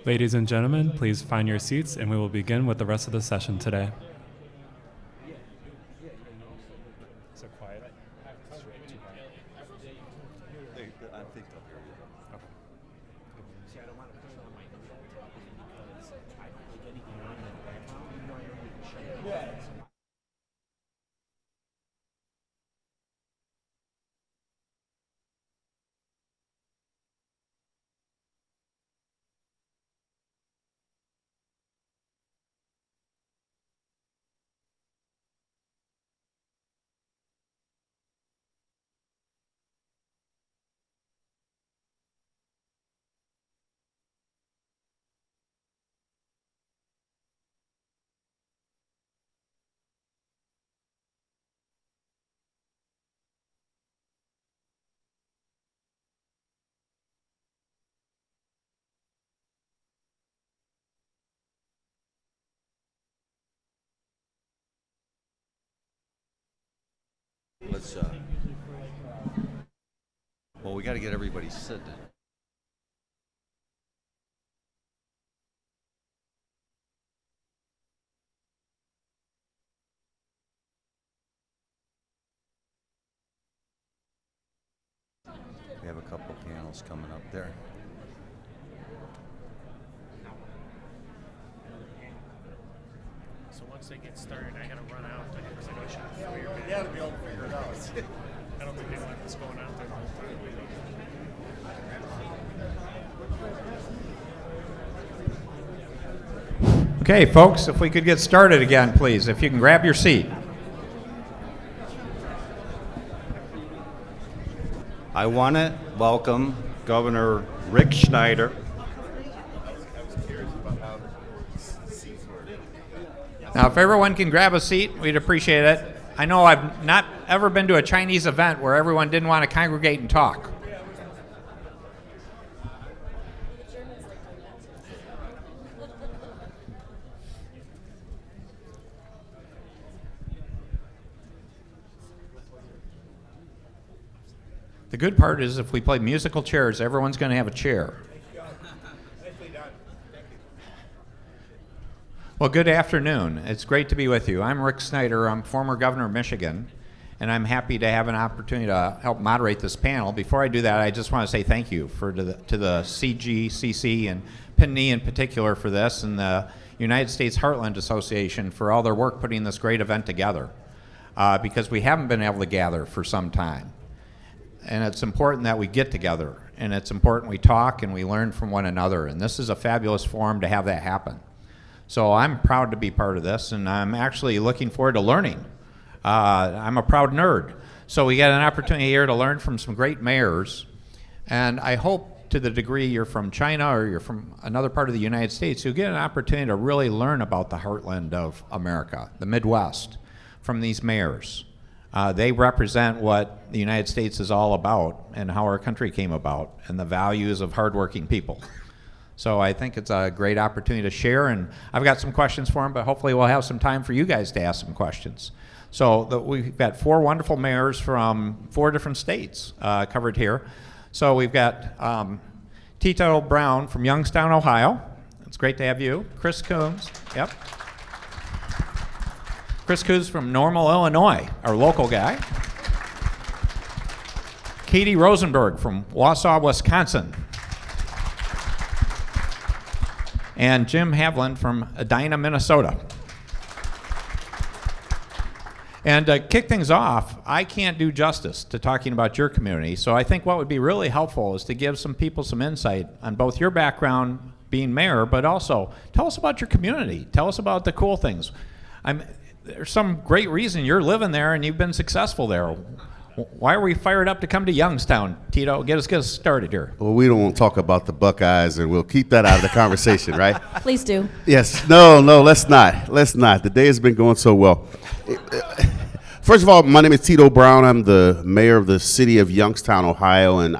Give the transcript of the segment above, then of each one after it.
Ladies and gentlemen, please find your seats and we will begin with the rest of the session today. So quiet. Let's, well, we got to get everybody sitting. We have a couple panels coming up there. So once they get started, I gotta run out because I know I should have 4 your Yeah, to be able to figure it out. I don't think they want this going out there the whole time. Okay, folks, if we could get started again, please. If you can grab your seat. I want to welcome Governor Rick Snyder. Now, if everyone can grab a seat, we'd appreciate it. I know I've not ever been to a Chinese event where everyone didn't want to congregate and talk. The good part is if we play musical chairs, everyone's going to have a chair. Well, good afternoon. It's great to be with you. I'm Rick Snyder. I'm former governor of Michigan, and I'm happy to have an opportunity to help moderate this panel. Before I do that, I just want to say thank you to the CGCC and PNE in particular for this, and the United States Heartland Association for all their work putting this great event together, because we haven't been able to gather for some time. And it's important that we get together, and it's important we talk and we learn from one another, and this is a fabulous forum to have that happen. So I'm proud to be part of this, and I'm actually looking forward to learning. I'm a proud nerd. So we got an opportunity here to learn from some great mayors, and I hope to the degree you're from China or you're from another part of the United States, you'll get an opportunity to really learn about the heartland of America, the Midwest, from these mayors. They represent what the United States is all about and how our country came about and the values of hardworking people. So I think it's a great opportunity to share, and I've got some questions for them, but hopefully we'll have some time for you guys to ask some questions. So we've got 4 wonderful mayors from 4 different states covered here. So we've got Tito Brown from Youngstown, Ohio. It's great to have you. Chris Coons, yep. Chris Koos from Normal, Illinois, our local guy. Katie Rosenberg from Wausau, Wisconsin. And Jim Hovland from Edina, Minnesota. And to kick things off, I can't do justice to talking about your community, so I think what would be really helpful is to give some people some insight on both your background being mayor, but also tell us about your community. Tell us about the cool things. There's some great reason you're living there and you've been successful there. Why are we fired up to come to Youngstown? Tito, get us started here. Well, we don't want to talk about the Buckeyes, and we'll keep that out of the conversation, right? Please do. Yes. No, let's not. Let's not. The day has been going so well. First of all, my name is Tito Brown. I'm the mayor of the city of Youngstown, Ohio, and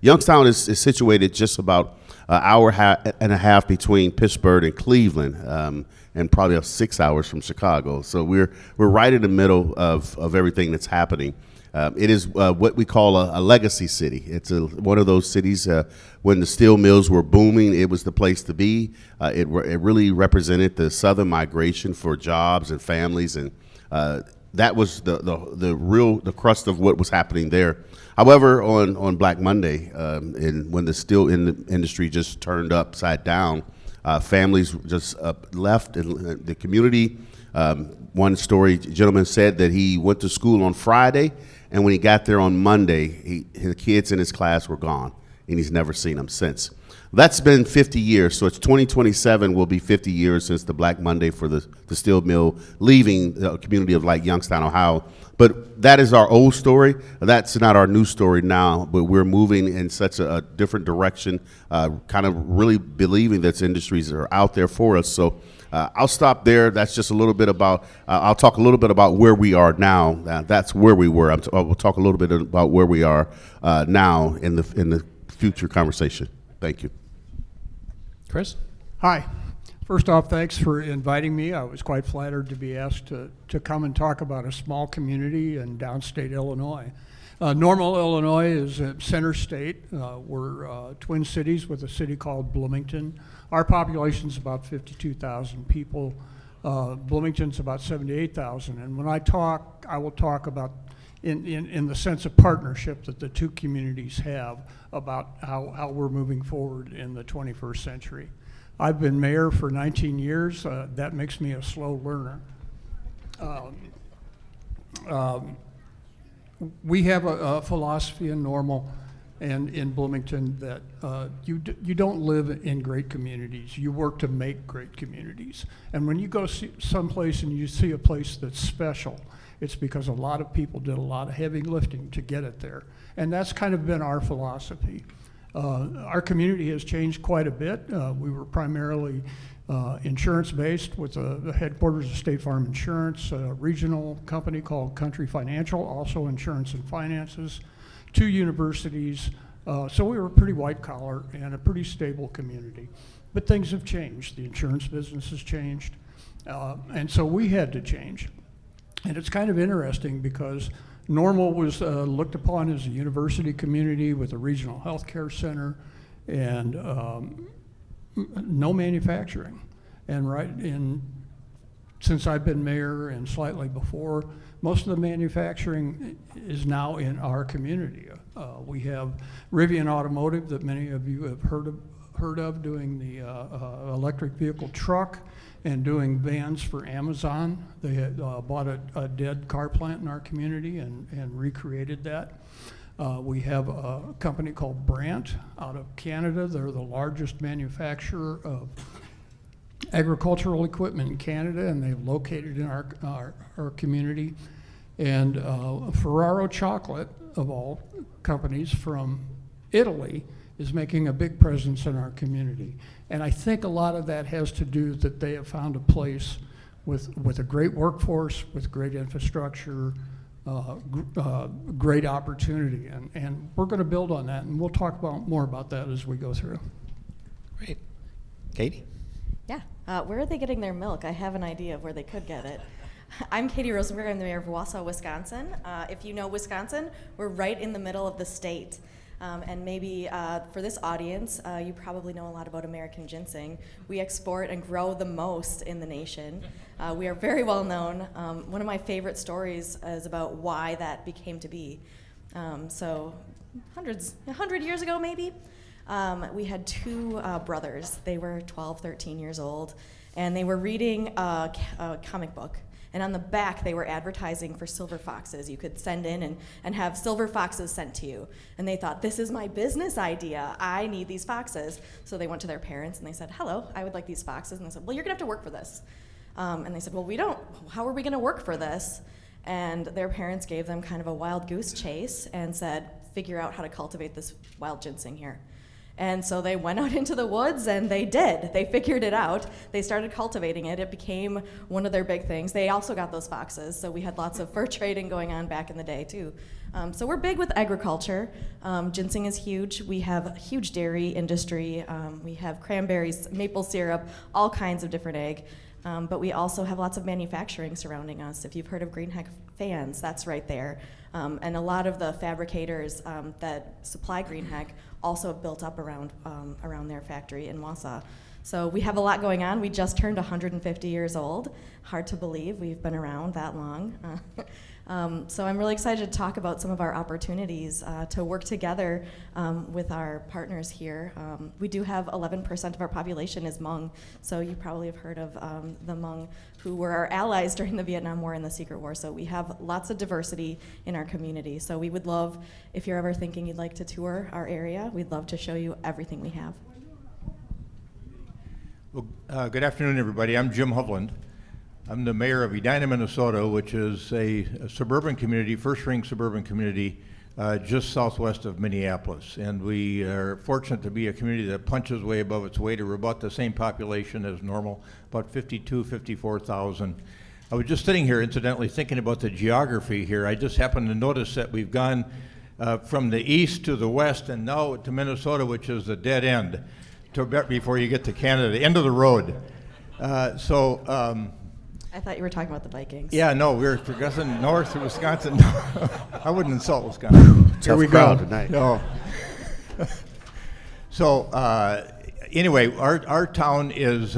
Youngstown is situated just about an hour and a half between Pittsburgh and Cleveland, and probably 6 hours from Chicago. So we're right in the middle of everything that's happening. It is what we call a legacy city. It's one of those cities when the steel mills were booming, it was the place to be. It really represented the southern migration for jobs and families, and that was the crust of what was happening there. However, on Black Monday, and when the steel industry just turned upside down, families just left, and the community. One story, gentleman said that he went to school on Friday, and when he got there on Monday, the kids in his class were gone, and he's never seen them since. That's been 50 years, so it's 2027 will be 50 years since the Black Monday for the steel mill leaving the community of like Youngstown, Ohio. But that is our old story. That's not our new story now, but we're moving in such a different direction, kind of really believing that industries are out there for us. So I'll stop there. That's just a little bit about, I'll talk a little bit about where we are now. That's where we were. We'll talk a little bit about where we are now in the future conversation. Thank you. Chris? Hi. First off, thanks for inviting me. I was quite flattered to be asked to come and talk about a small community in downstate Illinois. Normal, Illinois is a center state. We're twin cities with a city called Bloomington. Our population's about 52,000 people. Bloomington's about 78,000. And when I talk, I will talk about in the sense of partnership that the two communities have about how we're moving forward in the 21st century. I've been mayor for 19 years. That makes me a slow learner. We have a philosophy in Normal and in Bloomington that you don't live in great communities. You work to make great communities. And when you go see someplace and you see a place that's special, it's because a lot of people did a lot of heavy lifting to get it there. And that's kind of been our philosophy. Our community has changed quite a bit. We were primarily insurance-based with the headquarters of State Farm Insurance, a regional company called Country Financial, also insurance and finances, 2 universities. So we were pretty white-collar and a pretty stable community. But things have changed. The insurance business has changed. And so we had to change. And it's kind of interesting because Normal was looked upon as a university community with a regional health care center and no manufacturing. And since I've been mayor and slightly before, most of the manufacturing is now in our community. We have Rivian Automotive that many of you have heard of doing the electric vehicle truck and doing vans for Amazon. They had bought a dead car plant in our community and recreated that. We have a company called Brandt out of Canada. They're the largest manufacturer of agricultural equipment in Canada, and they've located in our community. And Ferraro Chocolate, of all companies from Italy, is making a big presence in our community. And I think a lot of that has to do that they have found a place with a great workforce, with great infrastructure, great opportunity. And we're gonna build on that, and we'll talk more about that as we go through. Great. Katie? Yeah, where are they getting their milk? I have an idea of where they could get it. I'm Katie Rosenberg, I'm the mayor of Wausau, Wisconsin. If you know Wisconsin, we're right in the middle of the state. And maybe for this audience, you probably know a lot about American ginseng. We export and grow the most in the nation. We are very well known. One of my favorite stories is about why that became to be. So 100 years ago maybe, we had 2 brothers. They were 12, 13 years old, and they were reading a comic book. And on the back, they were advertising for silver foxes. You could send in and have silver foxes sent to you. And they thought, this is my business idea. I need these foxes. So they went to their parents and they said, hello, I would like these foxes. And they said, well, you're gonna have to work for this. And they said, well, we don't. How are we gonna work for this? And their parents gave them kind of a wild goose chase and said, figure out how to cultivate this wild ginseng here. And so they went out into the woods and they did. They figured it out. They started cultivating it. It became one of their big things. They also got those foxes, so we had lots of fur trading going on back in the day too. So we're big with agriculture. Ginseng is huge. We have a huge dairy industry. We have cranberries, maple syrup, all kinds of different egg. But we also have lots of manufacturing surrounding us. If you've heard of Greenheck fans, that's right there. And a lot of the fabricators that supply Greenheck also have built up around their factory in Wausau. So we have a lot going on. We just turned 150 years old. Hard to believe we've been around that long. So I'm really excited to talk about some of our opportunities to work together with our partners here. We do have 11% of our population is Hmong, so you probably have heard of the Hmong who were our allies during the Vietnam War and the Secret War. So we have lots of diversity in our community. So we would love, if you're ever thinking you'd like to tour our area, we'd love to show you everything we have. Well, good afternoon, everybody. I'm Jim Hovland. I'm the mayor of Edina, Minnesota, which is a suburban community, first-ring suburban community, just southwest of Minneapolis. And we are fortunate to be a community that punches way above its weight. We're about the same population as normal, about 54,000. I was just sitting here, incidentally, thinking about the geography here. I just happened to notice that we've gone from the east to the west and now to Minnesota, which is the dead end. Before you get to Canada, the end of the road. I thought you were talking about the Vikings. Yeah, no, we were progressing north to Wisconsin. I wouldn't insult Wisconsin. Here we go tonight. No. So anyway, our town is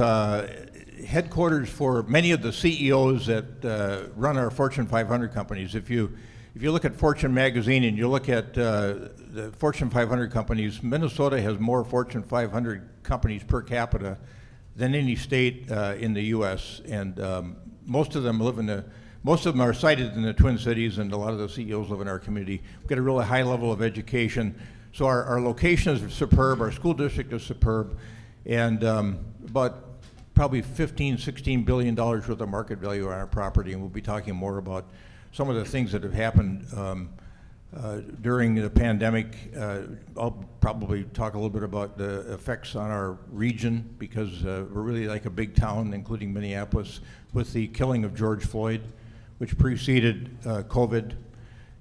headquarters for many of the CEOs that run our Fortune 500 companies. If you look at Fortune magazine and you look at the Fortune 500 companies, Minnesota has more Fortune 500 companies per capita than any state in the U.S. And most of them are sited in the Twin Cities, and a lot of the CEOs live in our community. We've got a really high level of education, so our location is superb. Our school district is superb, and about probably $15-16 billion worth of market value on our property, and we'll be talking more about some of the things that have happened during the pandemic. I'll probably talk a little bit about the effects on our region, because we're really like a big town, including Minneapolis, with the killing of George Floyd, which preceded COVID.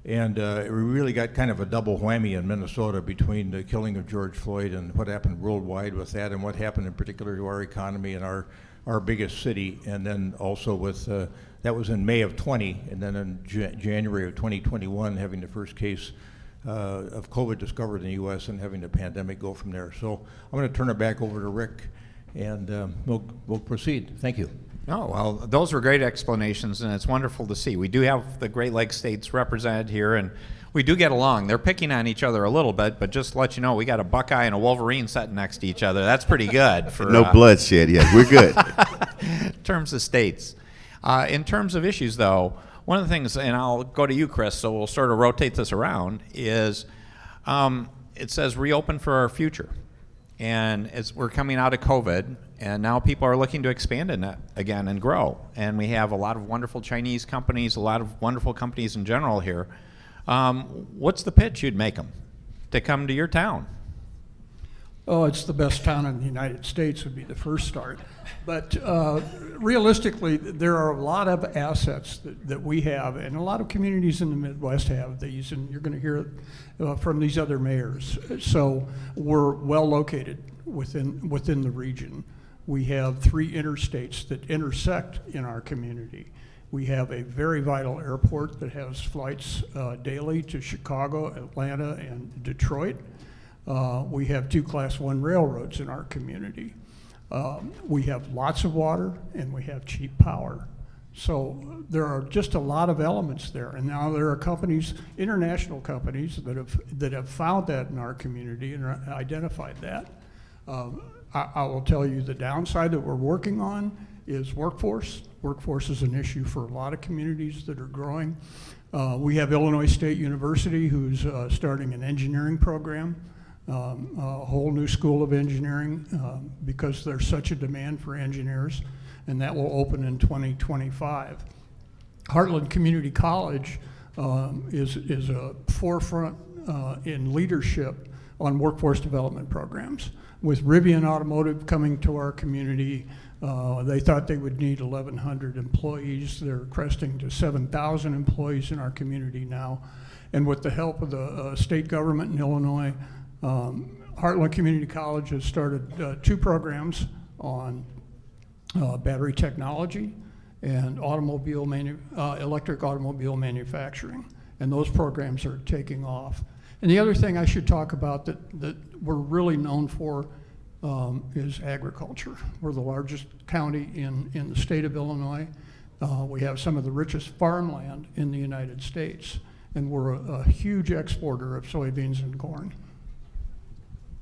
And we really got kind of a double whammy in Minnesota between the killing of George Floyd and what happened worldwide with that, and what happened in particular to our economy and our biggest city. And then also with that was in May of 20, and then in January of 2021, having the first case of COVID discovered in the U.S. and having the pandemic go from there. So I'm going to turn it back over to Rick, and we'll proceed. Thank you. Oh, well, those were great explanations, and it's wonderful to see. We do have the Great Lakes states represented here, and we do get along. They're picking on each other a little bit, but just to let you know, we got a Buckeye and a Wolverine sitting next to each other. That's pretty good. For No bloodshed yet. We're good. in terms of states. In terms of issues, though, one of the things, and I'll go to you, Chris, so we'll sort of rotate this around, is it says reopen for our future. And we're coming out of COVID, and now people are looking to expand in that again and grow. And we have a lot of wonderful Chinese companies, a lot of wonderful companies in general here. What's the pitch you'd make them to come to your town? Oh, it's the best town in the United States would be the first start. But realistically, there are a lot of assets that we have, and a lot of communities in the Midwest have these, and you're going to hear it from these other mayors. So we're well located within the region. We have 3 interstates that intersect in our community. We have a very vital airport that has flights daily to Chicago, Atlanta, and Detroit. We have 2 Class 1 railroads in our community. We have lots of water, and we have cheap power. So there are just a lot of elements there. And now there are companies, international companies, that have found that in our community and identified that. I will tell you the downside that we're working on is workforce. Workforce is an issue for a lot of communities that are growing. We have Illinois State University, who's starting an engineering program. A whole new school of engineering because there's such a demand for engineers, and that will open in 2025. Heartland Community College is a forefront in leadership on workforce development programs. With Rivian Automotive coming to our community, they thought they would need 1,100 employees. They're cresting to 7,000 employees in our community now. And with the help of the state government in Illinois, Heartland Community College has started 2 programs on battery technology, and electric automobile manufacturing. And those programs are taking off. And the other thing I should talk about that we're really known for is agriculture. We're the largest county in the state of Illinois. We have some of the richest farmland in the United States, and we're a huge exporter of soybeans and corn.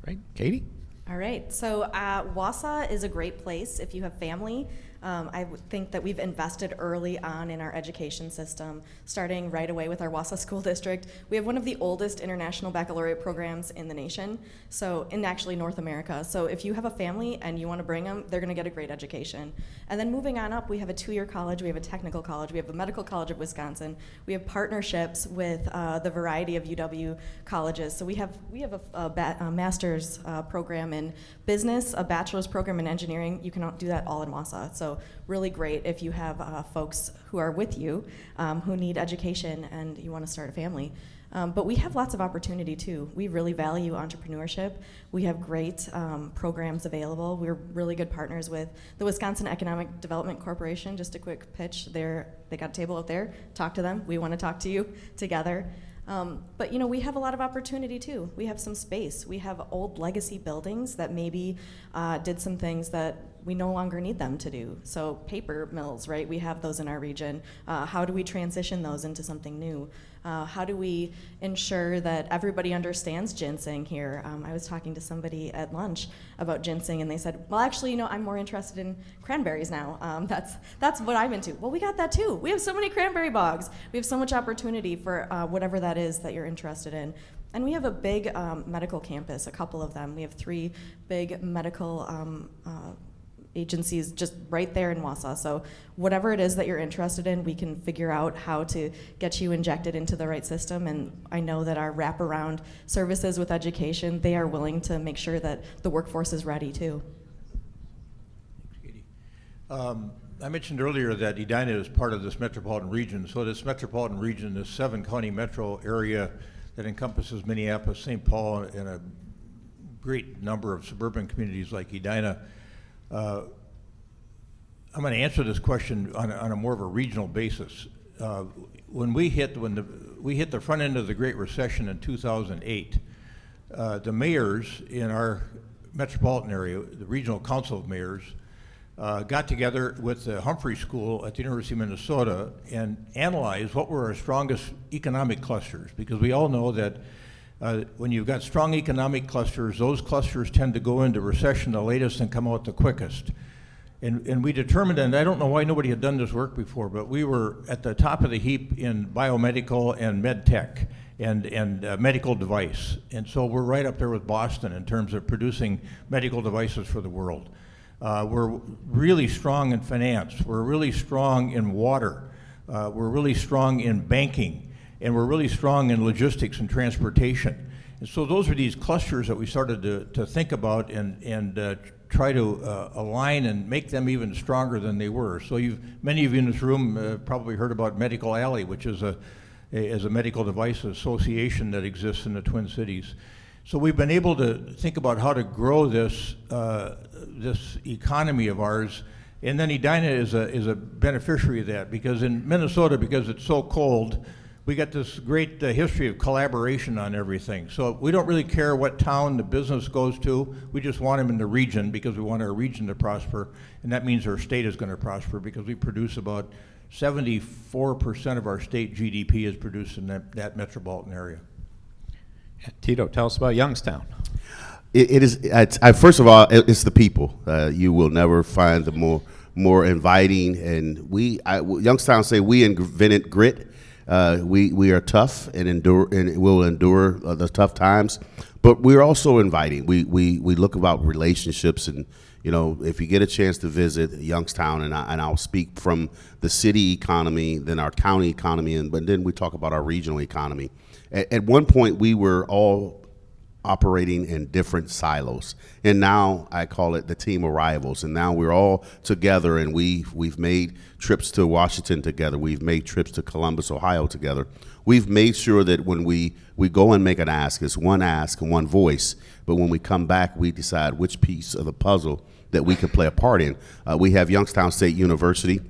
Right, Katie? All right, so Wausau is a great place if you have family. I would think that we've invested early on in our education system, starting right away with our Wausau School District. We have one of the oldest international baccalaureate programs in the nation, so in actually North America. So if you have a family and you want to bring them, they're going to get a great education. And then moving on up, we have a 2-year college, we have a technical college, we have the Medical College of Wisconsin. We have partnerships with the variety of UW colleges. So we have a master's program in business, a bachelor's program in engineering. You can do that all in Wausau. So really great if you have folks who are with you who need education and you want to start a family. But we have lots of opportunity too. We really value entrepreneurship. We have great programs available. We're really good partners with the Wisconsin Economic Development Corporation. Just a quick pitch. They got a table out there. Talk to them. We want to talk to you together. But we have a lot of opportunity too. We have some space. We have old legacy buildings that maybe did some things that we no longer need them to do. So paper mills, right? We have those in our region. How do we transition those into something new? How do we ensure that everybody understands ginseng here? I was talking to somebody at lunch about ginseng, and they said, well, actually, I'm more interested in cranberries now. That's what I'm into. Well, we got that too. We have so many cranberry bogs. We have so much opportunity for whatever that is that you're interested in. And we have a big medical campus, a couple of them. We have 3 big medical agencies just right there in Wausau. So whatever it is that you're interested in, we can figure out how to get you injected into the right system. And I know that our wraparound services with education, they are willing to make sure that the workforce is ready too. Thanks, Katie. I mentioned earlier that Edina is part of this metropolitan region. So this metropolitan region, this 7-county metro area that encompasses Minneapolis, St. Paul, and a great number of suburban communities like Edina. I'm going to answer this question on a more of a regional basis. When we hit the front end of the Great Recession in 2008, the mayors in our metropolitan area, the Regional Council of Mayors, got together with the Humphrey School at the University of Minnesota and analyzed what were our strongest economic clusters, because we all know that when you've got strong economic clusters, those clusters tend to go into recession the latest and come out the quickest. And we determined, and I don't know why nobody had done this work before, but we were at the top of the heap in biomedical and med tech and medical device. And so we're right up there with Boston in terms of producing medical devices for the world. We're really strong in finance. We're really strong in water. We're really strong in banking. And we're really strong in logistics and transportation. And so those are these clusters that we started to think about and try to align and make them even stronger than they were. So many of you in this room probably heard about Medical Alley, which is a medical device association that exists in the Twin Cities. So we've been able to think about how to grow this economy of ours. And then Edina is a beneficiary of that, because in Minnesota, because it's so cold, we got this great history of collaboration on everything. So we don't really care what town the business goes to. We just want them in the region because we want our region to prosper. And that means our state is going to prosper, because we produce about 74% of our state GDP is produced in that metropolitan area. Tito, tell us about Youngstown. First of all, it's the people. You will never find the more inviting. And Youngstown say we invented grit. We are tough and will endure the tough times, but we're also inviting. We look about relationships, and if you get a chance to visit Youngstown, and I'll speak from the city economy, then our county economy, but then we talk about our regional economy. At one point, we were all operating in different silos, and now I call it the team of rivals. And now we're all together, and we've made trips to Washington together. We've made trips to Columbus, Ohio together. We've made sure that when we go and make an ask, it's one ask and one voice. But when we come back, we decide which piece of the puzzle that we can play a part in. We have Youngstown State University,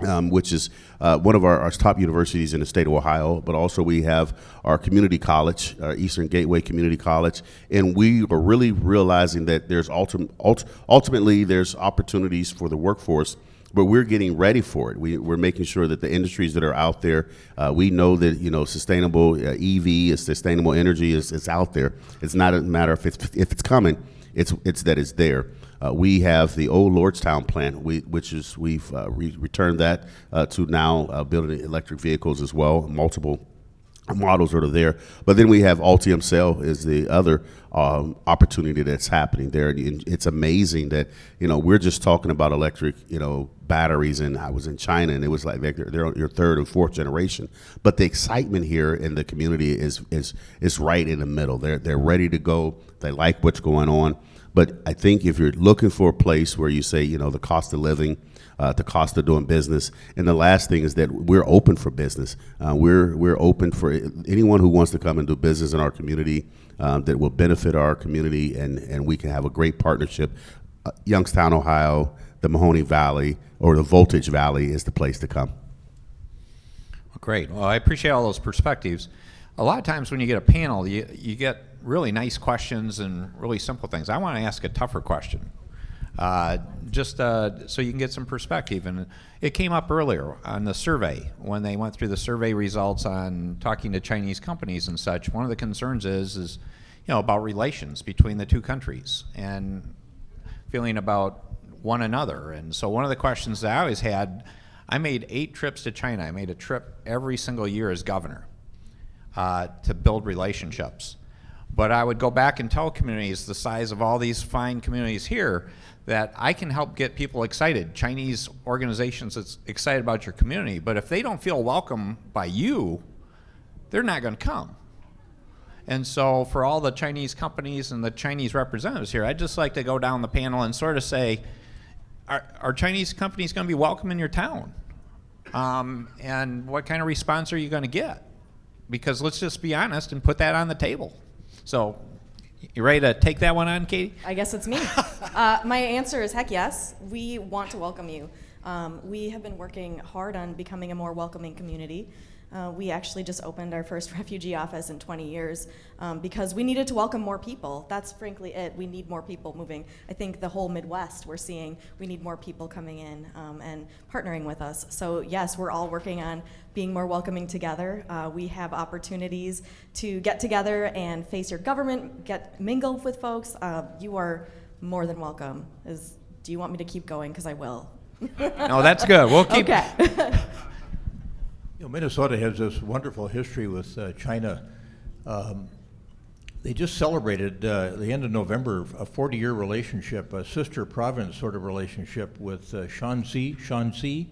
which is one of our top universities in the state of Ohio, but also we have our community college, our Eastern Gateway Community College, and we are really realizing that there's ultimately there's opportunities for the workforce, but we're getting ready for it. We're making sure that the industries that are out there, we know that sustainable EV, sustainable energy is out there. It's not a matter of if it's coming, it's that it's there. We have the old Lordstown plant, we've returned that to now building electric vehicles as well. Multiple models are there, but then we have Altium Cell is the other opportunity that's happening there. And it's amazing that we're just talking about electric batteries, and I was in China and it was like they're your third and fourth generation. But the excitement here in the community is right in the middle. They're ready to go. They like what's going on. But I think if you're looking for a place where you say, the cost of living, the cost of doing business, and the last thing is that we're open for business. We're open for anyone who wants to come and do business in our community that will benefit our community, and we can have a great partnership. Youngstown, Ohio, the Mahoney Valley, or the Voltage Valley is the place to come. Great. Well, I appreciate all those perspectives. A lot of times when you get a panel, you get really nice questions and really simple things. I want to ask a tougher question, just so you can get some perspective. And it came up earlier on the survey when they went through the survey results on talking to Chinese companies and such. One of the concerns is about relations between the two countries and feeling about one another. And so one of the questions that I always had, I made 8 trips to China. I made a trip every single year as governor to build relationships. But I would go back and tell communities the size of all these fine communities here that I can help get people excited, Chinese organizations that's excited about your community. But if they don't feel welcome by you, they're not going to come. And so for all the Chinese companies and the Chinese representatives here, I'd just like to go down the panel and sort of say, are Chinese companies going to be welcome in your town? And what kind of response are you going to get? Because let's just be honest and put that on the table. So, you ready to take that one on, Katie? I guess it's me. My answer is heck yes. We want to welcome you. We have been working hard on becoming a more welcoming community. We actually just opened our first refugee office in 20 years because we needed to welcome more people. That's frankly it. We need more people moving. I think the whole Midwest we're seeing we need more people coming in and partnering with us. So yes, we're all working on being more welcoming together. We have opportunities to get together and face your government, mingle with folks. You are more than welcome. Do you want me to keep going? Because I will. No, that's good. We'll keep. Okay. Minnesota has this wonderful history with China. They just celebrated the end of November a 40-year relationship, a sister province sort of relationship with Shanxi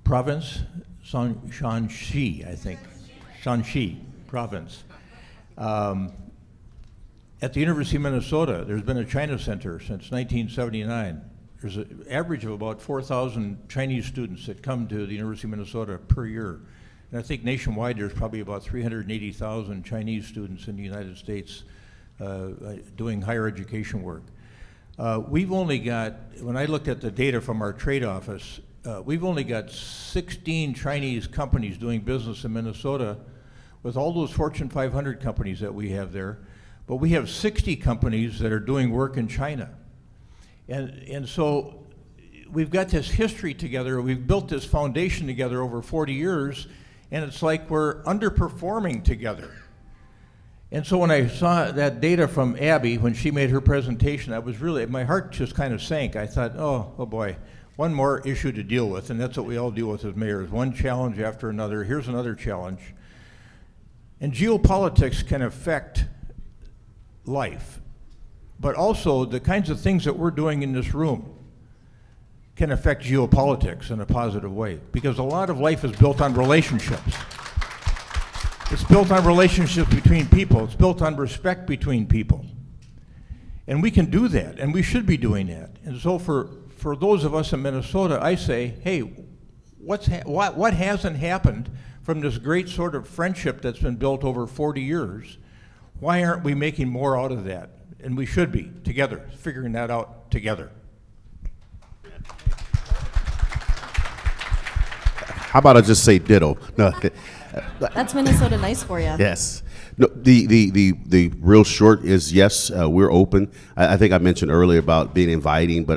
province, Shanxi, I think, Shanxi province. At the University of Minnesota, there's been a China Center since 1979. There's an average of about 4,000 Chinese students that come to the University of Minnesota per year. And I think nationwide there's probably about 380,000 Chinese students in the United States doing higher education work. We've only got, when I looked at the data from our trade office, we've only got 16 Chinese companies doing business in Minnesota with all those Fortune 500 companies that we have there. But we have 60 companies that are doing work in China. And so we've got this history together, we've built this foundation together over 40 years, and it's like we're underperforming together. And so when I saw that data from Abby, when she made her presentation, I was really, my heart just kind of sank. I thought, oh boy, one more issue to deal with, and that's what we all deal with as mayors, one challenge after another. Here's another challenge. And geopolitics can affect life. But also, the kinds of things that we're doing in this room can affect geopolitics in a positive way, because a lot of life is built on relationships. It's built on relationships between people. It's built on respect between people. And we can do that, and we should be doing that. And so for those of us in Minnesota, I say, hey, what hasn't happened from this great sort of friendship that's been built over 40 years? Why aren't we making more out of that? And we should be, together, figuring that out together. How about I just say ditto? No. That's Minnesota nice for you. Yes. No, the real short is yes, we're open. I think I mentioned earlier about being inviting, but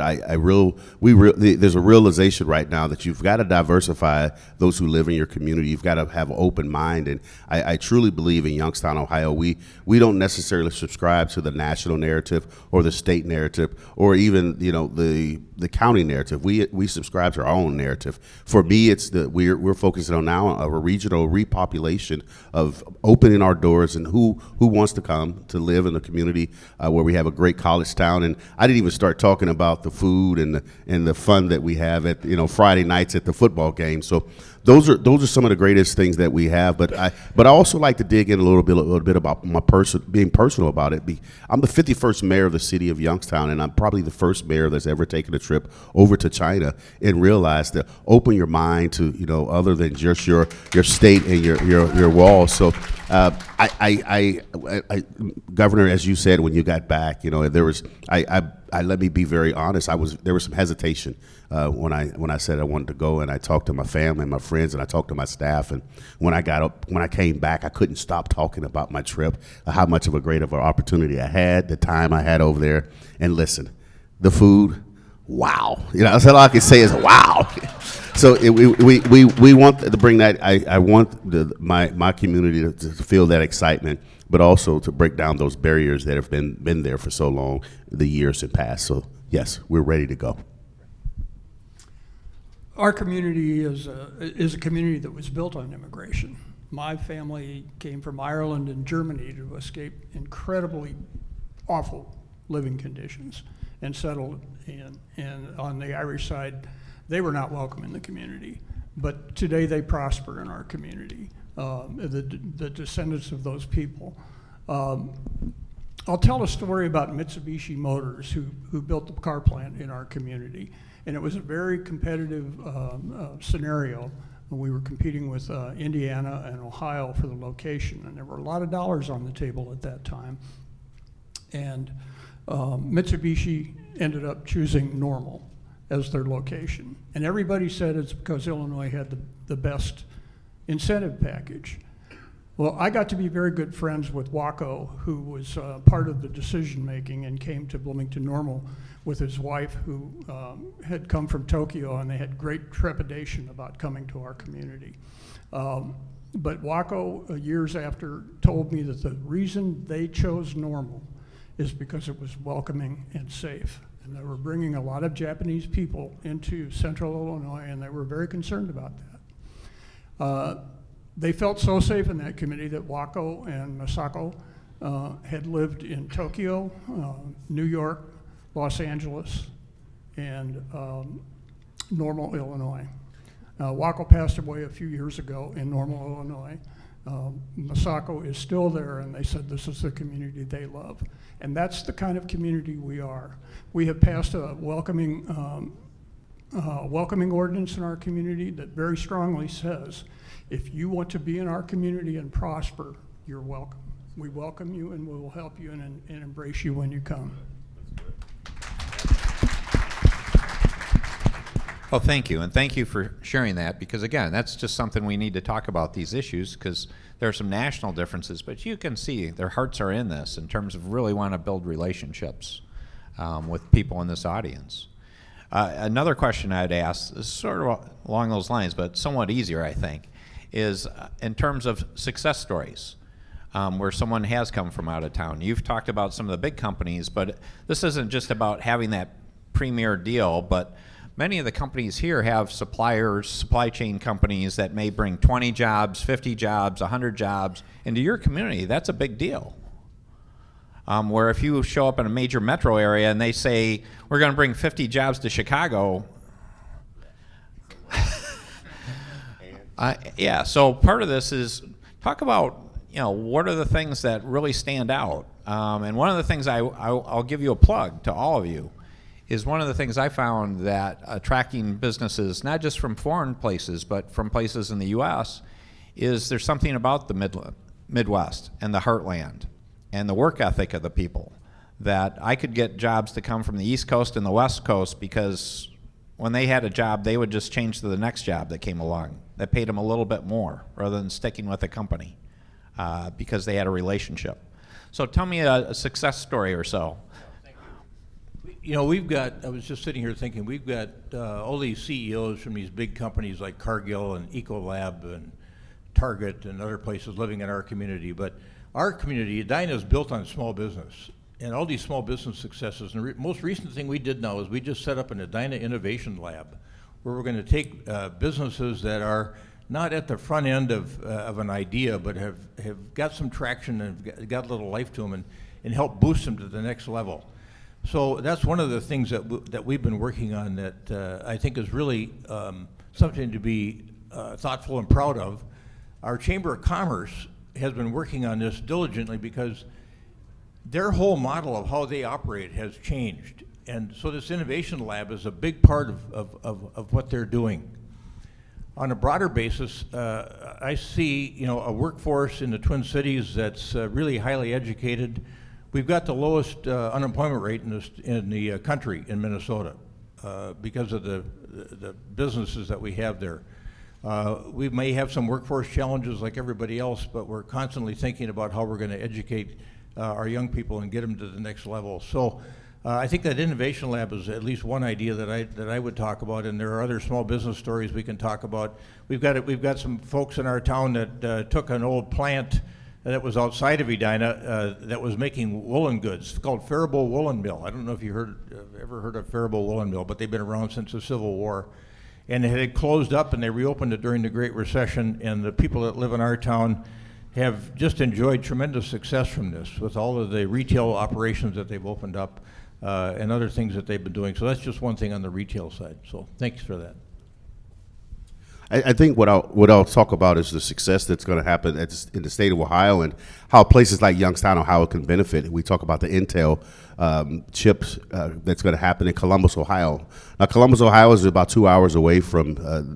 there's a realization right now that you've got to diversify those who live in your community. You've got to have an open mind, and I truly believe in Youngstown, Ohio. We don't necessarily subscribe to the national narrative or the state narrative or even the county narrative. We subscribe to our own narrative. For me, it's we're focusing on now a regional repopulation of opening our doors and who wants to come to live in the community where we have a great college town. And I didn't even start talking about the food and the fun that we have at Friday nights at the football game. So those are some of the greatest things that we have. But I also like to dig in a little bit about my being personal about it. I'm the 51st mayor of the city of Youngstown, and I'm probably the first mayor that's ever taken a trip over to China and realized to open your mind to other than just your state and your walls. So I Governor, as you said when you got back, there was let me be very honest. There was some hesitation when I said I wanted to go, and I talked to my family and my friends, and I talked to my staff. And when I came back, I couldn't stop talking about my trip, how much of a great of an opportunity I had, the time I had over there. And listen, the food, wow. That's all I can say is wow. So we want to bring that. I want my community to feel that excitement, but also to break down those barriers that have been there for so long, the years have passed. So yes, we're ready to go. Our community is a community that was built on immigration. My family came from Ireland and Germany to escape incredibly awful living conditions and settled in. And on the Irish side, they were not welcome in the community. But today they prosper in our community, the descendants of those people. I'll tell a story about Mitsubishi Motors, who built the car plant in our community. And it was a very competitive scenario when we were competing with Indiana and Ohio for the location. And there were a lot of dollars on the table at that time. And Mitsubishi ended up choosing Normal as their location. And everybody said it's because Illinois had the best incentive package. Well, I got to be very good friends with Waco, who was part of the decision making and came to Bloomington Normal with his wife, who had come from Tokyo, and they had great trepidation about coming to our community. But Waco, years after, told me that the reason they chose Normal is because it was welcoming and safe. And they were bringing a lot of Japanese people into central Illinois, and they were very concerned about that. They felt so safe in that community that Waco and Masako had lived in Tokyo, New York, Los Angeles, and Normal, Illinois. Waco passed away a few years ago in Normal, Illinois. Masako is still there, and they said this is the community they love. And that's the kind of community we are. We have passed a welcoming ordinance in our community that very strongly says, if you want to be in our community and prosper, you're welcome. We welcome you, and we will help you and embrace you when you come. Well, thank you, and thank you for sharing that, because again, that's just something we need to talk about, these issues, because there are some national differences, but you can see their hearts are in this in terms of really want to build relationships with people in this audience. Another question I'd ask is sort of along those lines, but somewhat easier, I think, is in terms of success stories where someone has come from out of town. You've talked about some of the big companies, but this isn't just about having that premier deal, but many of the companies here have suppliers, supply chain companies that may bring 20 jobs, 50 jobs, 100 jobs into your community. That's a big deal. Where if you show up in a major metro area and they say, we're going to bring 50 jobs to Chicago, yeah, so part of this is talk about, what are the things that really stand out. And one of the things I'll give you a plug to all of you is one of the things I found that attracting businesses, not just from foreign places, but from places in the U.S., is there's something about the Midwest and the Heartland and the work ethic of the people that I could get jobs to come from the East Coast and the West Coast because when they had a job, they would just change to the next job that came along that paid them a little bit more rather than sticking with the company because they had a relationship. So tell me a success story or so. You know, I was just sitting here thinking, we've got all these CEOs from these big companies like Cargill and Ecolab and Target and other places living in our community. But our community, Edina, is built on small business. And all these small business successes. And the most recent thing we did now is we just set up an Edina Innovation Lab where we're going to take businesses that are not at the front end of an idea, but have got some traction and got a little life to them and help boost them to the next level. So that's one of the things that we've been working on that I think is really something to be thoughtful and proud of. Our Chamber of Commerce has been working on this diligently because their whole model of how they operate has changed. And so this Innovation Lab is a big part of what they're doing. On a broader basis, I see a workforce in the Twin Cities that's really highly educated. We've got the lowest unemployment rate in the country in Minnesota because of the businesses that we have there. We may have some workforce challenges like everybody else, but we're constantly thinking about how we're going to educate our young people and get them to the next level. So I think that Innovation Lab is at least one idea that I would talk about, and there are other small business stories we can talk about. We've got some folks in our town that took an old plant that was outside of Edina that was making woolen goods. It's called Faribault Woolen Mill. I don't know if you ever heard of Faribault Woolen Mill, but they've been around since the Civil War. And it had closed up, and they reopened it during the Great Recession, and the people that live in our town have just enjoyed tremendous success from this with all of the retail operations that they've opened up and other things that they've been doing. So that's just one thing on the retail side. So thanks for that. I think what I'll talk about is the success that's going to happen in the state of Ohio and how places like Youngstown, Ohio can benefit. We talk about the Intel chips that's going to happen in Columbus, Ohio. Now, Columbus, Ohio is about 2 hours away from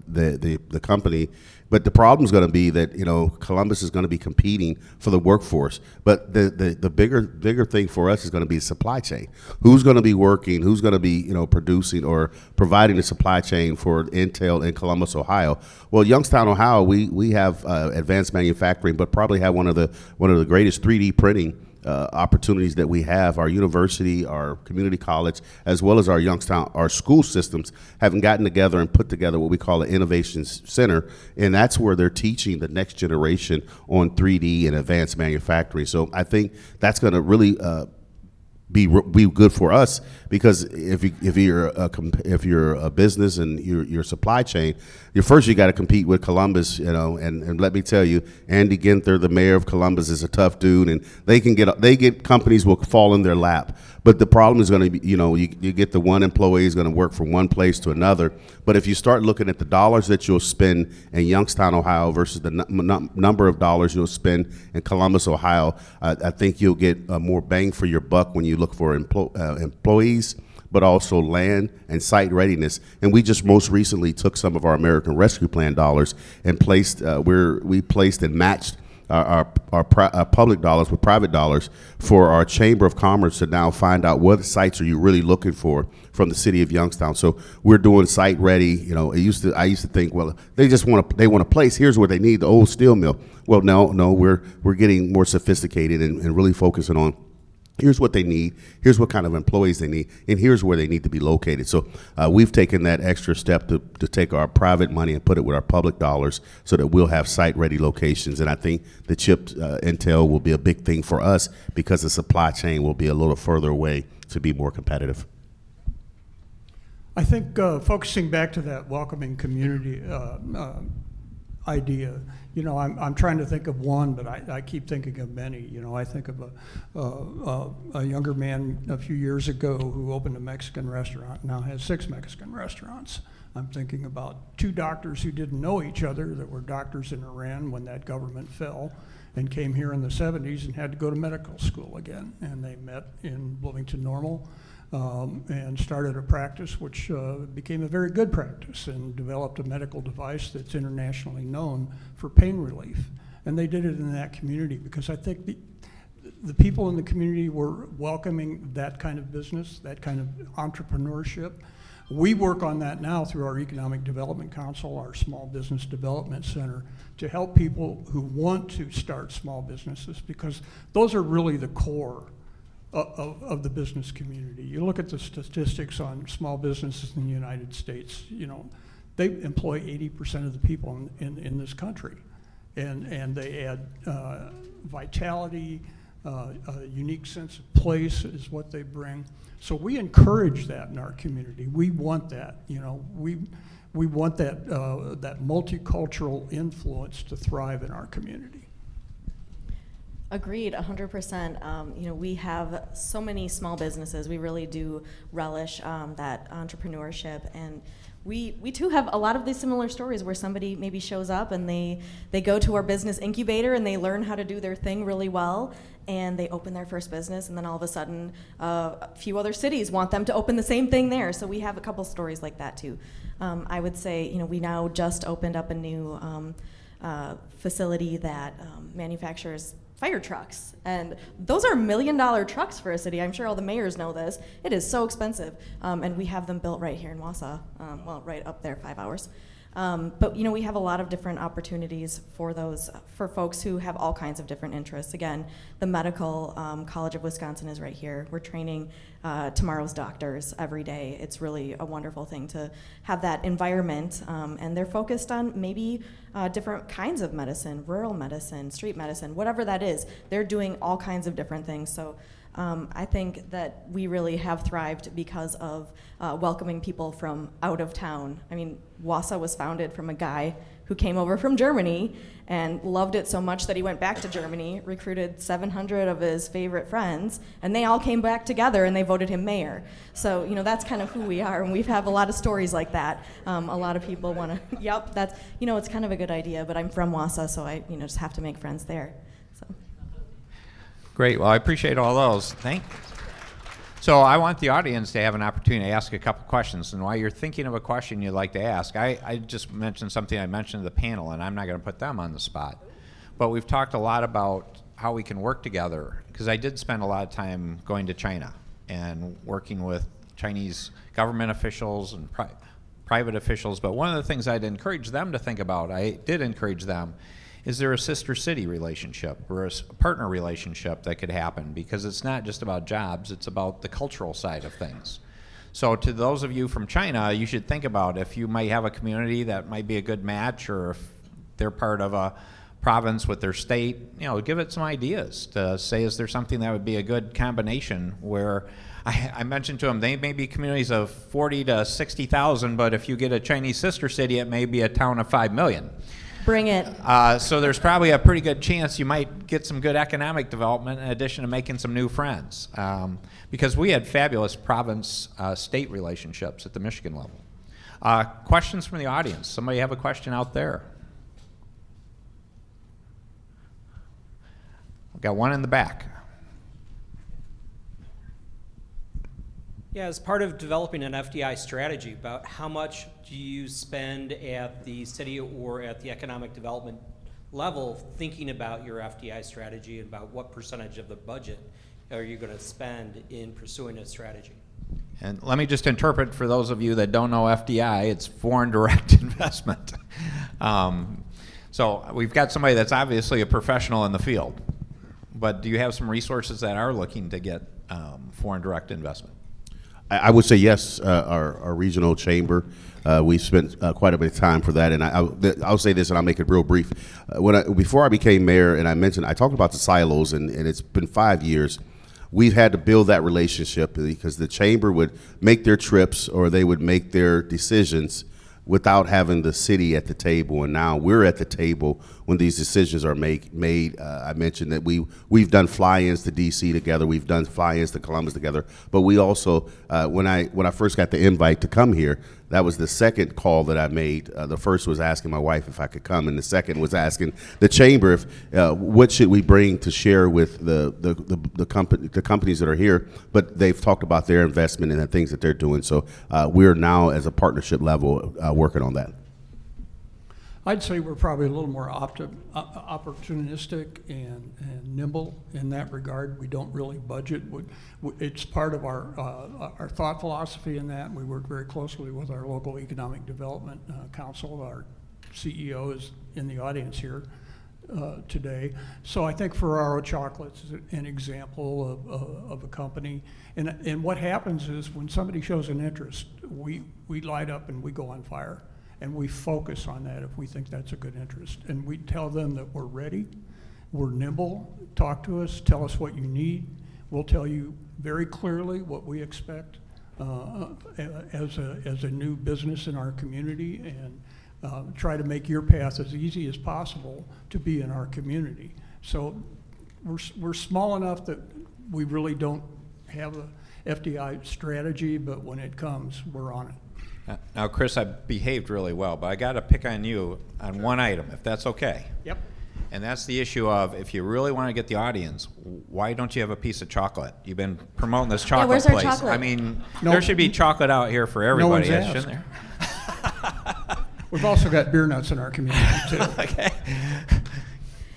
the company. But the problem is going to be that Columbus is going to be competing for the workforce. But the bigger thing for us is going to be the supply chain. Who's going to be working? Who's going to be producing or providing the supply chain for Intel in Columbus, Ohio? Well, Youngstown, Ohio, we have advanced manufacturing, but probably have one of the greatest 3D printing opportunities that we have. Our university, our community college, as well as our Youngstown, our school systems haven't gotten together and put together what we call an innovation center, and that's where they're teaching the next generation on 3D and advanced manufacturing. So I think that's going to really be good for us, because if you're a business and your supply chain, you got to compete with Columbus, and let me tell you, Andy Ginther, the mayor of Columbus, is a tough dude, and they get companies will fall in their lap. But the problem is going to be, you get the one employee is going to work from one place to another. But if you start looking at the dollars that you'll spend in Youngstown, Ohio versus the number of dollars you'll spend in Columbus, Ohio, I think you'll get more bang for your buck when you look for employees, but also land and site readiness. And we just most recently took some of our American Rescue Plan dollars and placed and matched our public dollars with private dollars for our Chamber of Commerce to now find out what sites are you really looking for from the city of Youngstown. So we're doing site ready. I used to think, well, they want a place. Here's where they need the old steel mill. Well, no, we're getting more sophisticated and really focusing on here's what they need, here's what kind of employees they need, and here's where they need to be located. So we've taken that extra step to take our private money and put it with our public dollars so that we'll have site-ready locations. And I think the chip Intel will be a big thing for us because the supply chain will be a little further away to be more competitive. I think focusing back to that welcoming community idea, I'm trying to think of one, but I keep thinking of many. I think of a younger man a few years ago who opened a Mexican restaurant, now has 6 Mexican restaurants. I'm thinking about 2 doctors who didn't know each other that were doctors in Iran when that government fell, and came here in the 70s and had to go to medical school again. And they met in Bloomington Normal and started a practice which became a very good practice and developed a medical device that's internationally known for pain relief. And they did it in that community because I think the people in the community were welcoming that kind of business, that kind of entrepreneurship, We work on that now through our Economic Development Council, our Small Business Development Center, to help people who want to start small businesses, because those are really the core of the business community. You look at the statistics on small businesses in the United States, you know, they employ 80% of the people in this country. And they add vitality, a unique sense of place is what they bring. So we encourage that in our community. We want that, you know, we want that, that multicultural influence to thrive in our community. Agreed, 100%. You know, we have so many small businesses. We really do relish that entrepreneurship, and we too have a lot of these similar stories where somebody maybe shows up and they go to our business incubator and they learn how to do their thing really well, and they open their first business, and then all of a sudden a few other cities want them to open the same thing there. So we have a couple stories like that too. I would say, you know, we now just opened up a new facility that manufactures fire trucks, and those are $1 million trucks for a city. I'm sure all the mayors know this. It is so expensive, and we have them built right here in Wausau, well, right up there, 5 hours. But you know, we have a lot of different opportunities for those, for folks who have all kinds of different interests. Again, the Medical College of Wisconsin is right here. We're training tomorrow's doctors every day. It's really a wonderful thing to have that environment, and they're focused on maybe different kinds of medicine, rural medicine, street medicine, whatever that is. They're doing all kinds of different things. So I think that we really have thrived because of welcoming people from out of town. I mean, Wausau was founded from a guy who came over from Germany and loved it so much that he went back to Germany, recruited 700 of his favorite friends, and they all came back together and they voted him mayor. So, you know, that's kind of who we are, and we have a lot of stories like that. A lot of people want to, yep, that's, you know, it's kind of a good idea, but I'm from Wausau, so I, you know, just have to make friends there. So. Great. Well, I appreciate all those. Thank you. So I want the audience to have an opportunity to ask a couple questions. And while you're thinking of a question you'd like to ask, I just mentioned something I mentioned to the panel, and I'm not going to put them on the spot. But we've talked a lot about how we can work together, because I did spend a lot of time going to China and working with Chinese government officials and private officials. But one of the things I'd encourage them to think about, I did encourage them, is there a sister city relationship or a partner relationship that could happen? Because it's not just about jobs, it's about the cultural side of things. So to those of you from China, you should think about if you might have a community that might be a good match, or if they're part of a province with their state, you know, give it some ideas to say, is there something that would be a good combination where I mentioned to them, they may be communities of 40 to 60,000, but if you get a Chinese sister city, it may be a town of 5 million. Bring it. So there's probably a pretty good chance you might get some good economic development in addition to making some new friends. Because we had fabulous province-state relationships at the Michigan level. Questions from the audience? Somebody have a question out there? I've got one in the back. Yeah, as part of developing an FDI strategy, about how much do you spend at the city or at the economic development level thinking about your FDI strategy, and about what percentage of the budget are you going to spend in pursuing a strategy? And let me just interpret for those of you that don't know FDI, it's foreign direct investment. So we've got somebody that's obviously a professional in the field, but do you have some resources that are looking to get foreign direct investment? I would say yes. Our regional chamber, we spent quite a bit of time for that, and I'll say this, and I'll make it real brief. Before I became mayor, and I talked about the silos, and it's been 5 years. We've had to build that relationship because the chamber would make their trips or they would make their decisions without having the city at the table, and now we're at the table when these decisions are made. I mentioned that we've done fly-ins to D.C. together, we've done fly-ins to Columbus together, but we also, when I first got the invite to come here, that was the second call that I made. The first was asking my wife if I could come, and the second was asking the chamber if what should we bring to share with the companies that are here. But they've talked about their investment and the things that they're doing. So we're now, as a partnership level, working on that. I'd say we're probably a little more opportunistic and nimble in that regard. We don't really budget. It's part of our thought philosophy in that. We work very closely with our local economic development council. Our CEO is in the audience here today. So I think Ferraro Chocolates is an example of a company. And what happens is when somebody shows an interest, we light up and we go on fire. And we focus on that if we think that's a good interest. And we tell them that we're ready, we're nimble, talk to us, tell us what you need. We'll tell you very clearly what we expect as a new business in our community, and try to make your path as easy as possible to be in our community. So we're small enough that we really don't have a FDI strategy, but when it comes, we're on it. Now, Chris, I behaved really well, but I got to pick on you on one item, if that's okay. Yep. And that's the issue of, if you really want to get the audience, why don't you have a piece of chocolate? You've been promoting this chocolate where's our place. chocolate? I mean, No. there should be chocolate out here for everybody, one's shouldn't asked. there? We've also got beer nuts in our community too. Okay.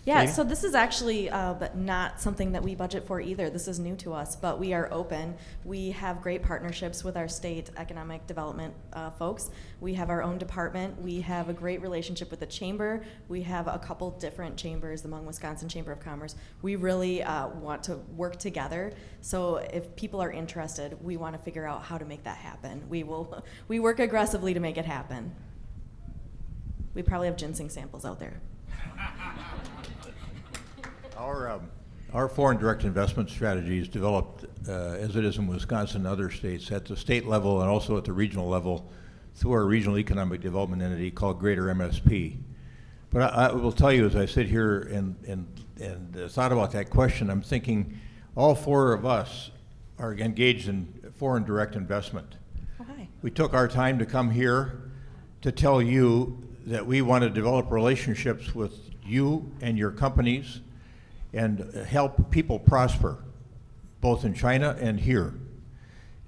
Yeah, Katie? so this is actually but not something that we budget for either. This is new to us, but we are open. We have great partnerships with our state economic development folks. We have our own department. We have a great relationship with the chamber. We have a couple different chambers, the Wisconsin Chamber of Commerce. We really want to work together. So if people are interested, we want to figure out how to make that happen. We work aggressively to make it happen. We probably have ginseng samples out there. Our foreign direct investment strategy is developed, as it is in Wisconsin and other states, at the state level and also at the regional level through our regional economic development entity called Greater MSP. But I will tell you, as I sit here and thought about that question, I'm thinking all four of us are engaged in foreign direct investment. Okay. We took our time to come here to tell you that we want to develop relationships with you and your companies and help people prosper, both in China and here.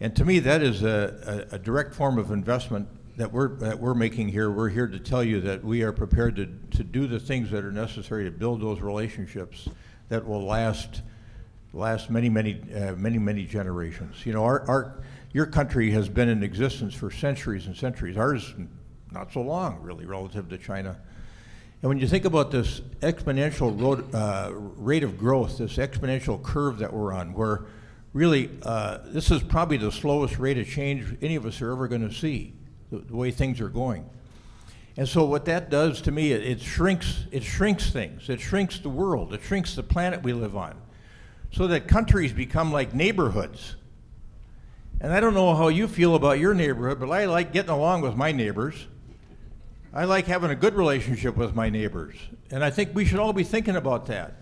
And to me, that is a direct form of investment that we're making here. We're here to tell you that we are prepared to do the things that are necessary to build those relationships that will last many generations. You know, your country has been in existence for centuries and centuries. Ours, not so long, really, relative to China. And when you think about this exponential rate of growth, this exponential curve that we're on, where really this is probably the slowest rate of change any of us are ever going to see, the way things are going. And so what that does to me, it shrinks things. It shrinks the world. It shrinks the planet we live on, so that countries become like neighborhoods. And I don't know how you feel about your neighborhood, but I like getting along with my neighbors. I like having a good relationship with my neighbors. And I think we should all be thinking about that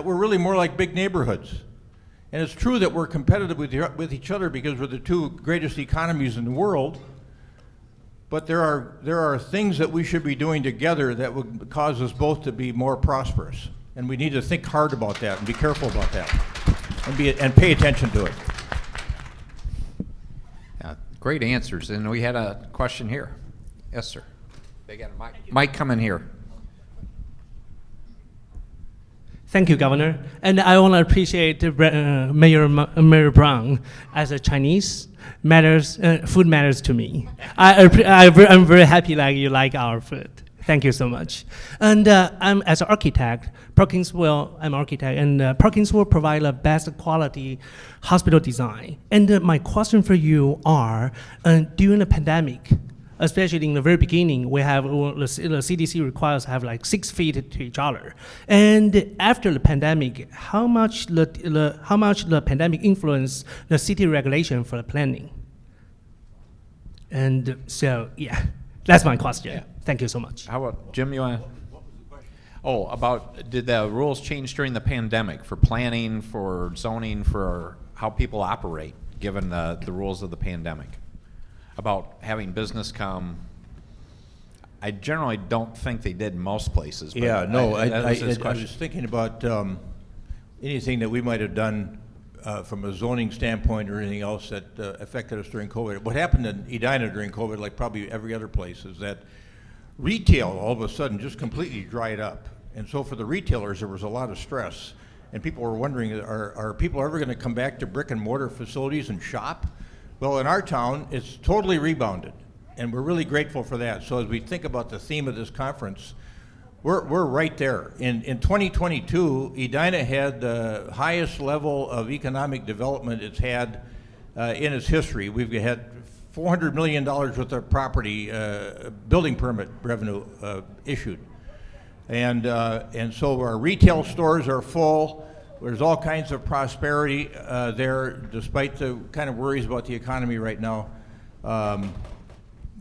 we're really more like big neighborhoods. And it's true that we're competitive with each other because we're the two greatest economies in the world. But there are things that we should be doing together that would cause us both to be more prosperous. And we need to think hard about that and be careful about that and pay attention to it. Yeah, great answers. And we had a question here. Yes, sir. They got a mic coming here. Thank you, Governor. And I want to appreciate Mayor Brown. As a Chinese, food matters to me. I'm very happy that you like our food. Thank you so much. And I'm as an architect, I'm architect, and Perkins will provide the best quality hospital design. And my question for you are, during the pandemic, especially in the very beginning, we have the CDC requires have like 6 feet to each other. And after the pandemic, how much the pandemic influenced the city regulation for the planning? And so, yeah, that's my question. Yeah. Thank you so much. How about, Jim, you want to? Oh, about, did the rules change during the pandemic for planning, for zoning, for how people operate, given the rules of the pandemic? About having business come. I generally don't think they did in most places. But Yeah, no, that was his I question. was thinking about anything that we might have done from a zoning standpoint or anything else that affected us during COVID. What happened in Edina during COVID, like probably every other place, is that retail all of a sudden just completely dried up. And so for the retailers, there was a lot of stress. And people were wondering, are people ever going to come back to brick and mortar facilities and shop? Well, in our town, it's totally rebounded. And we're really grateful for that. So as we think about the theme of this conference, we're right there. In 2022, Edina had the highest level of economic development it's had in its history. We've had $400 million worth of property building permit revenue issued. And so our retail stores are full. There's all kinds of prosperity there, despite the kind of worries about the economy right now.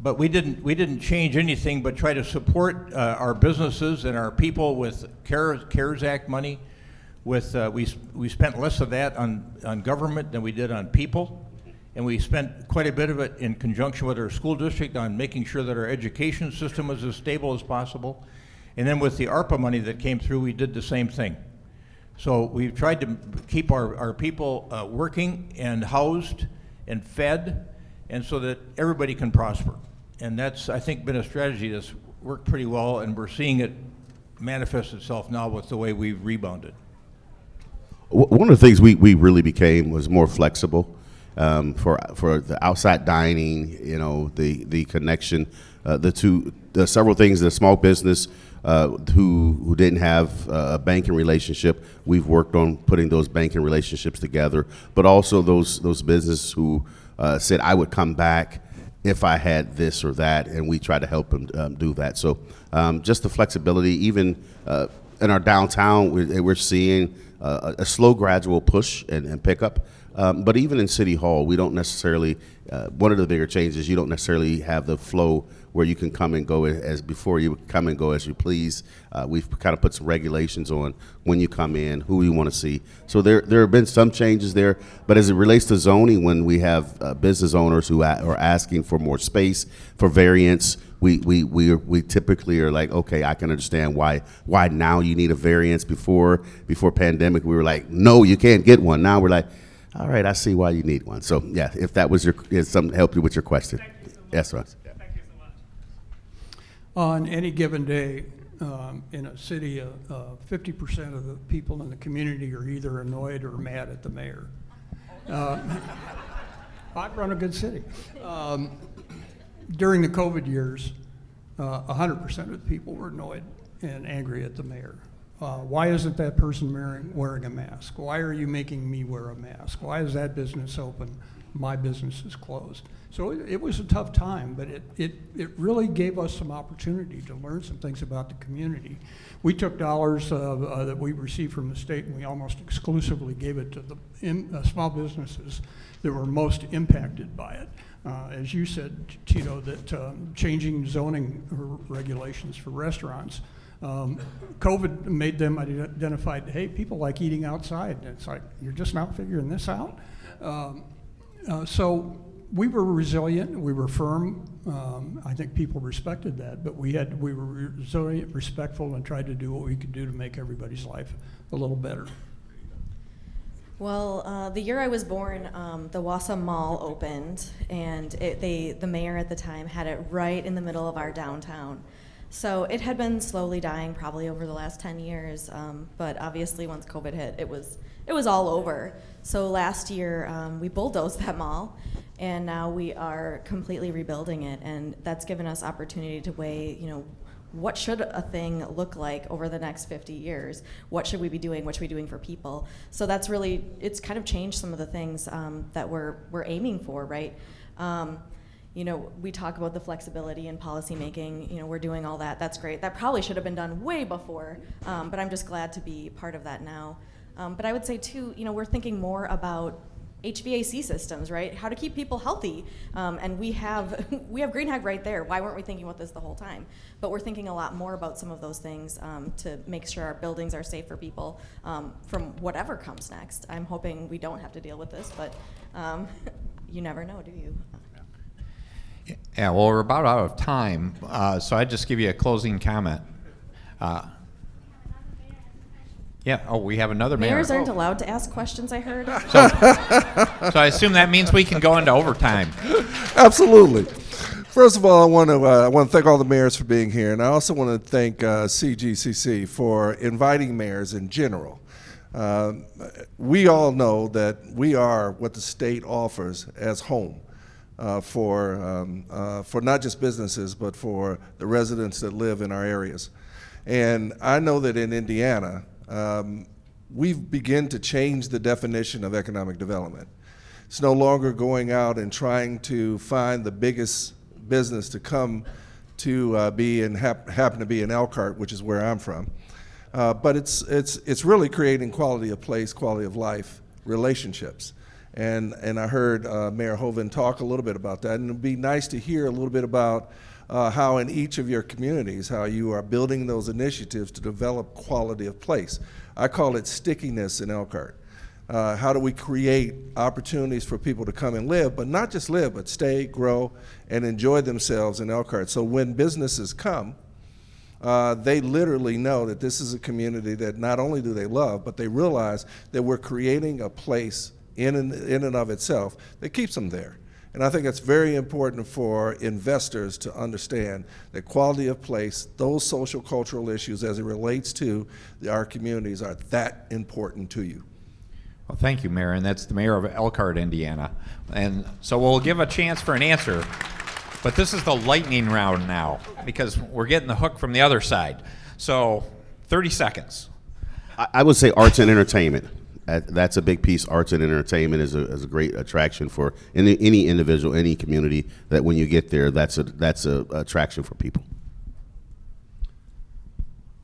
But we didn't change anything but try to support our businesses and our people with CARES Act money. With we spent less of that on government than we did on people, and we spent quite a bit of it in conjunction with our school district on making sure that our education system was as stable as possible. And then with the ARPA money that came through, we did the same thing. So we've tried to keep our people working and housed and fed, and so that everybody can prosper. And that's, I think, been a strategy that's worked pretty well, and we're seeing it manifest itself now with the way we've rebounded. One of the things we really became was more flexible for the outside dining, you know, the connection, the several things, the small business who didn't have a banking relationship. We've worked on putting those banking relationships together, but also those businesses who said, I would come back if I had this or that, and we try to help them do that. So just the flexibility, even in our downtown, we're seeing a slow gradual push and pickup. But even in City Hall, we don't necessarily, one of the bigger changes, you don't necessarily have the flow where you can come and go as before. You come and go as you please. We've kind of put some regulations on when you come in, who you want to see. So there have been some changes there. But as it relates to zoning, when we have business owners who are asking for more space, for variance, we typically are like, okay, I can understand why now you need a variance. Before pandemic, we were like, no, you can't get one. Now we're like, all right, I see why you need one. So yeah, if that was something help you with your question. Thank you so much. Yes, Ross. Thank you so much. On any given day, in a city, 50% of the people in the community are either annoyed or mad at the mayor. I run a good city. During the COVID years, 100% of the people were annoyed and angry at the mayor. Why isn't that person wearing a mask? Why are you making me wear a mask? Why is that business open? My business is closed. So it was a tough time, but it really gave us some opportunity to learn some things about the community. We took dollars that we received from the state, and we almost exclusively gave it to the small businesses that were most impacted by it. As you said, Tito, that changing zoning regulations for restaurants, COVID made them identify, hey, people like eating outside. And it's like, you're just not figuring this out? So we were resilient, we were firm. I think people respected that, but we were resilient, respectful, and tried to do what we could do to make everybody's life a little better. Well, the year I was born, the Wausau Mall opened, and the mayor at the time had it right in the middle of our downtown. So it had been slowly dying probably over the last 10 years, but obviously once COVID hit, it was all over. So last year we bulldozed that mall, and now we are completely rebuilding it, and that's given us opportunity to weigh, what should a thing look like over the next 50 years? What should we be doing? What should we be doing for people? So that's really, it's kind of changed some of the things that we're aiming for, right? We talk about the flexibility in policy making, we're doing all that, that's great. That probably should have been done way before, but I'm just glad to be part of that now. But I would say too, we're thinking more about HVAC systems, right? How to keep people healthy. And we have Green Hag right there. Why weren't we thinking about this the whole time? But we're thinking a lot more about some of those things to make sure our buildings are safe for people from whatever comes next. I'm hoping we don't have to deal with this, but you never know, do you? Yeah, well, we're about out of time, so I'd just give you a closing comment. We have another mayor. Mayors aren't allowed to ask questions, I heard. So I assume that means we can go into overtime. Absolutely. First of all, I want to thank all the mayors for being here, and I also want to thank CGCC for inviting mayors in general. We all know that we are what the state offers as home for not just businesses, but for the residents that live in our areas. And I know that in Indiana, we've begun to change the definition of economic development. It's no longer going out and trying to find the biggest business to come to happen to be in Elkhart, which is where I'm from. But it's really creating quality of place, quality of life, relationships. And I heard Mayor Hovland talk a little bit about that, and it'd be nice to hear a little bit about how in each of your communities, how you are building those initiatives to develop quality of place. I call it stickiness in Elkhart. How do we create opportunities for people to come and live, but not just live, but stay, grow, and enjoy themselves in Elkhart. So when businesses come, they literally know that this is a community that not only do they love, but they realize that we're creating a place in and of itself that keeps them there. And I think it's very important for investors to understand that quality of place, those social cultural issues as it relates to our communities are that important to you. Well, thank you, Mayor, and that's the mayor of Elkhart, Indiana. And so we'll give a chance for an answer, but this is the lightning round now because we're getting the hook from the other side. So 30 seconds. I would say arts and entertainment. That's a big piece. Arts and entertainment is a great attraction for any individual, any community. That when you get there, that's a attraction for people.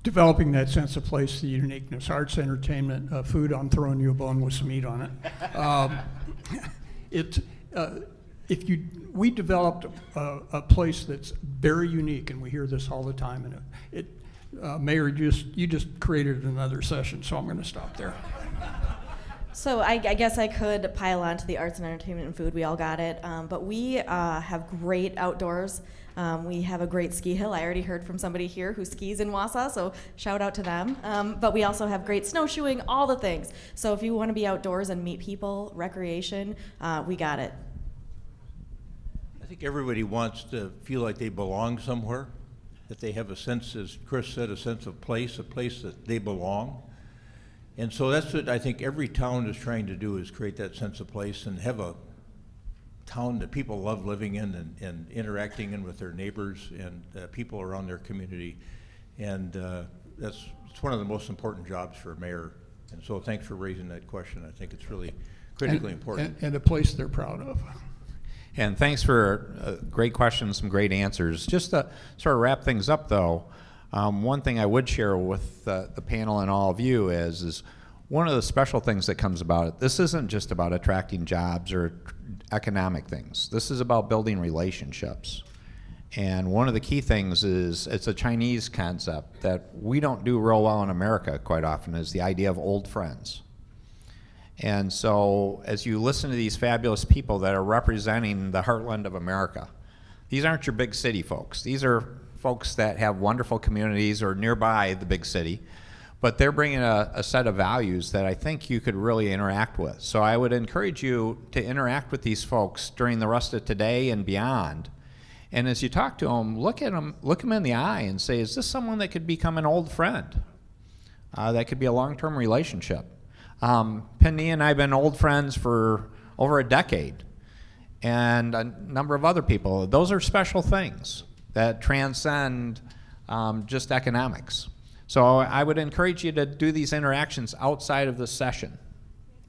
Developing that sense of place, the uniqueness, arts, entertainment, food. I'm throwing you a bone with some meat on it. We developed a place that's very unique, and we hear this all the time. And Mayor, you just created another session, so I'm going to stop there. So I guess I could pile on to the arts and entertainment and food. We all got it. But we have great outdoors. We have a great ski hill. I already heard from somebody here who skis in Wausau, so shout out to them. But we also have great snowshoeing, all the things. So if you want to be outdoors and meet people, recreation, we got it. I think everybody wants to feel like they belong somewhere, that they have a sense, as Chris said, a sense of place, a place that they belong. And so that's what I think every town is trying to do, is create that sense of place and have a town that people love living in and interacting in with their neighbors and people around their community. And it's one of the most important jobs for a mayor. And so thanks for raising that question. I think it's really critically important. And a place they're proud of. And thanks for great questions, some great answers. Just to sort of wrap things up, though, one thing I would share with the panel and all of you is one of the special things that comes about it. This isn't just about attracting jobs or economic things. This is about building relationships. And one of the key things is it's a Chinese concept that we don't do real well in America quite often, is the idea of old friends. And so as you listen to these fabulous people that are representing the heartland of America, these aren't your big city folks. These are folks that have wonderful communities or nearby the big city, but they're bringing a set of values that I think you could really interact with. So I would encourage you to interact with these folks during the rest of today and beyond. And as you talk to them, look them in the eye and say, is this someone that could become an old friend? That could be a long-term relationship. Penny and I have been old friends for over a decade, and a number of other people. Those are special things that transcend just economics. So I would encourage you to do these interactions outside of this session.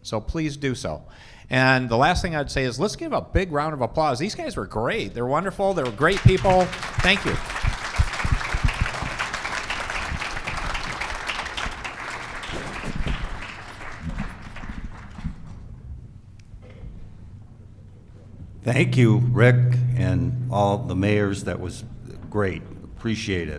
So please do so. And the last thing I'd say is let's give a big round of applause. These guys were great. They're wonderful. They were great people. Thank you. Thank you, Rick, and all the mayors. That was great. Appreciate it.